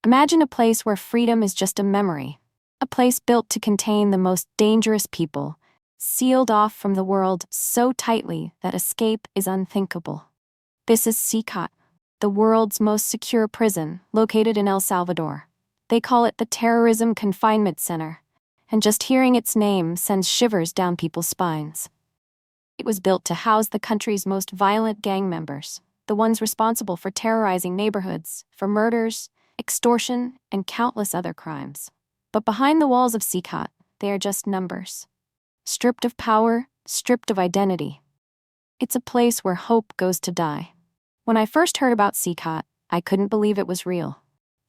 Imagine a place where freedom is just a memory. A place built to contain the most dangerous people, sealed off from the world so tightly that escape is unthinkable. This is CECOT, the world's most secure prison, located in El Salvador. They call it the Terrorism Confinement Center, and just hearing its name sends shivers down people's spines. It was built to house the country's most violent gang members, the ones responsible for terrorizing neighborhoods, for murders, extortion, and countless other crimes. But behind the walls of CECOT, they are just numbers. Stripped of power, stripped of identity. It's a place where hope goes to die. When I first heard about CECOT, I couldn't believe it was real.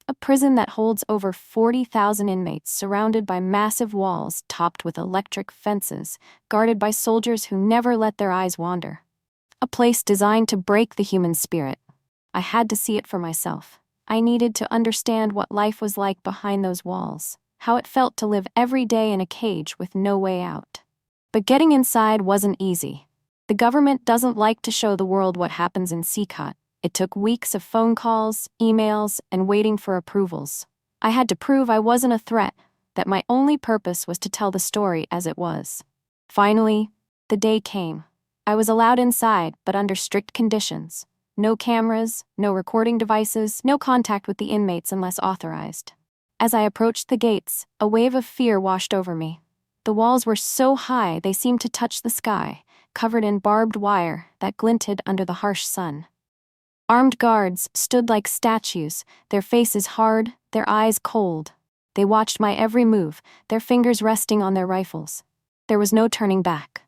A prison that holds over 40,000 inmates surrounded by massive walls topped with electric fences, guarded by soldiers who never let their eyes wander. A place designed to break the human spirit. I had to see it for myself. I needed to understand what life was like behind those walls, how it felt to live every day in a cage with no way out. But getting inside wasn't easy. The government doesn't like to show the world what happens in CECOT. It took weeks of phone calls, emails, and waiting for approvals. I had to prove I wasn't a threat, that my only purpose was to tell the story as it was. Finally, the day came. I was allowed inside, but under strict conditions. No cameras, no recording devices, no contact with the inmates unless authorized. As I approached the gates, a wave of fear washed over me. The walls were so high they seemed to touch the sky, covered in barbed wire that glinted under the harsh sun. Armed guards stood like statues, their faces hard, their eyes cold. They watched my every move, their fingers resting on their rifles. There was no turning back.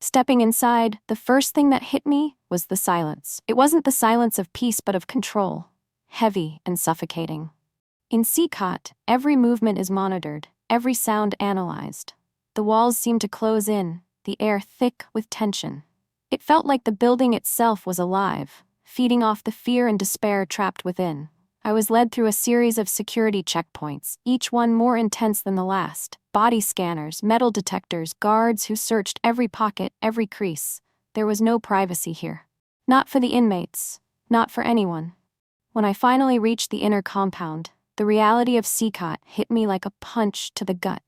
Stepping inside, the first thing that hit me was the silence. It wasn't the silence of peace but of control, heavy and suffocating. In CECOT, every movement is monitored, every sound analyzed. The walls seemed to close in, the air thick with tension. It felt like the building itself was alive, feeding off the fear and despair trapped within. I was led through a series of security checkpoints, each one more intense than the last. Body scanners, metal detectors, guards who searched every pocket, every crease. There was no privacy here. Not for the inmates, not for anyone. When I finally reached the inner compound, the reality of CECOT hit me like a punch to the gut.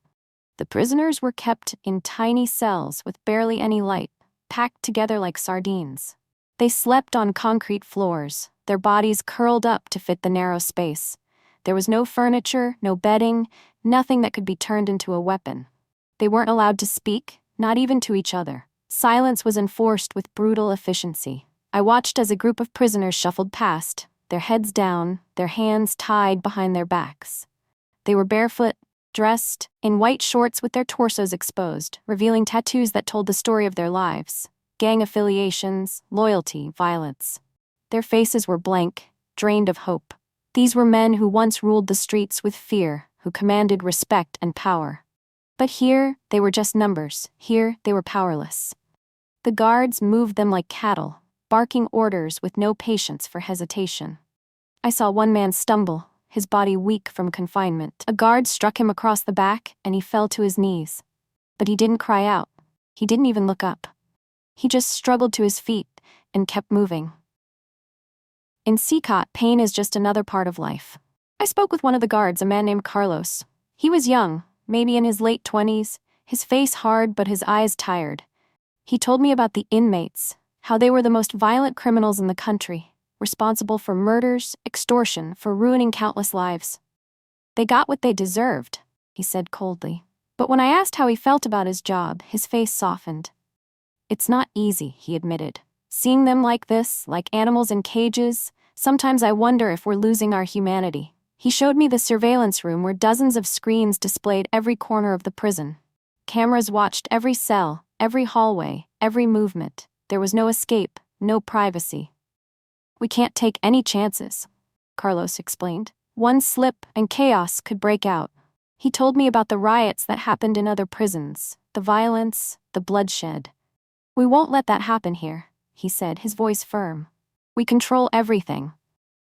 The prisoners were kept in tiny cells with barely any light, packed together like sardines. They slept on concrete floors, their bodies curled up to fit the narrow space. There was no furniture, no bedding, nothing that could be turned into a weapon. They weren't allowed to speak, not even to each other. Silence was enforced with brutal efficiency. I watched as a group of prisoners shuffled past, their heads down, their hands tied behind their backs. They were barefoot, dressed in white shorts with their torsos exposed, revealing tattoos that told the story of their lives. Gang affiliations, loyalty, violence. Their faces were blank, drained of hope. These were men who once ruled the streets with fear, who commanded respect and power. But here, they were just numbers. Here, they were powerless. The guards moved them like cattle, barking orders with no patience for hesitation. I saw one man stumble, his body weak from confinement. A guard struck him across the back, and he fell to his knees. But he didn't cry out. He didn't even look up. He just struggled to his feet and kept moving. In CECOT, pain is just another part of life. I spoke with one of the guards, a man named Carlos. He was young, maybe in his late 20s, his face hard but his eyes tired. He told me about the inmates, how they were the most violent criminals in the country, responsible for murders, extortion, for ruining countless lives. They got what they deserved, he said coldly. But when I asked how he felt about his job, his face softened. It's not easy, he admitted. Seeing them like this, like animals in cages, sometimes I wonder if we're losing our humanity. He showed me the surveillance room where dozens of screens displayed every corner of the prison. Cameras watched every cell, every hallway, every movement. There was no escape, no privacy. We can't take any chances, Carlos explained. One slip and chaos could break out. He told me about the riots that happened in other prisons, the violence, the bloodshed. We won't let that happen here, he said, his voice firm. We control everything.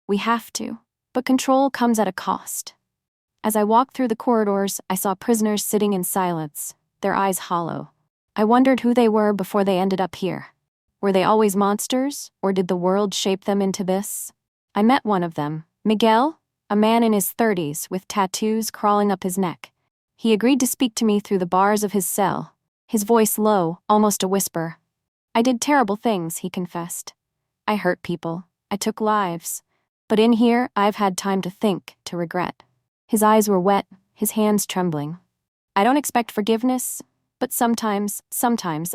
We have to. But control comes at a cost. As I walked through the corridors, I saw prisoners sitting in silence, their eyes hollow. I wondered who they were before they ended up here. Were they always monsters, or did the world shape them into this? I met one of them, Miguel, a man in his 30s with tattoos crawling up his neck. He agreed to speak to me through the bars of his cell, his voice low, almost a whisper. I did terrible things, he confessed. I hurt people. I took lives. But in here, I've had time to think, to regret. His eyes were wet, his hands trembling. I don't expect forgiveness, but sometimes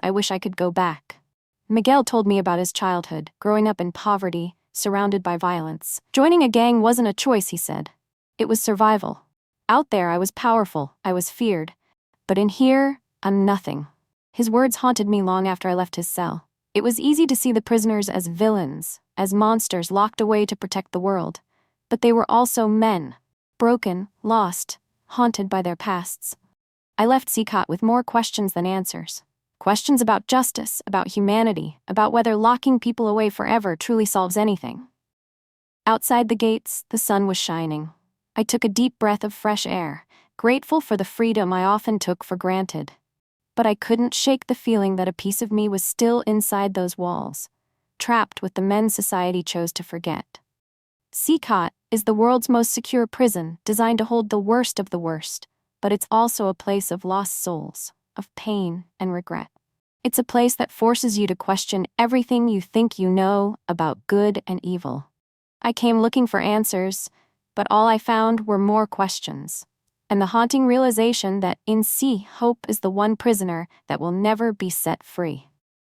I wish I could go back. Miguel told me about his childhood, growing up in poverty, surrounded by violence. Joining a gang wasn't a choice, he said. It was survival. Out there, I was powerful, I was feared. But in here, I'm nothing. His words haunted me long after I left his cell. It was easy to see the prisoners as villains, as monsters locked away to protect the world. But they were also men, broken, lost, haunted by their pasts. I left CECOT with more questions than answers. Questions about justice, about humanity, about whether locking people away forever truly solves anything. Outside the gates, the sun was shining. I took a deep breath of fresh air, grateful for the freedom I often took for granted. But I couldn't shake the feeling that a piece of me was still inside those walls, trapped with the men society chose to forget. CECOT is the world's most secure prison, designed to hold the worst of the worst, but it's also a place of lost souls, of pain and regret. It's a place that forces you to question everything you think you know about good and evil. I came looking for answers, but all I found were more questions, and the haunting realization that in C, hope is the one prisoner that will never be set free.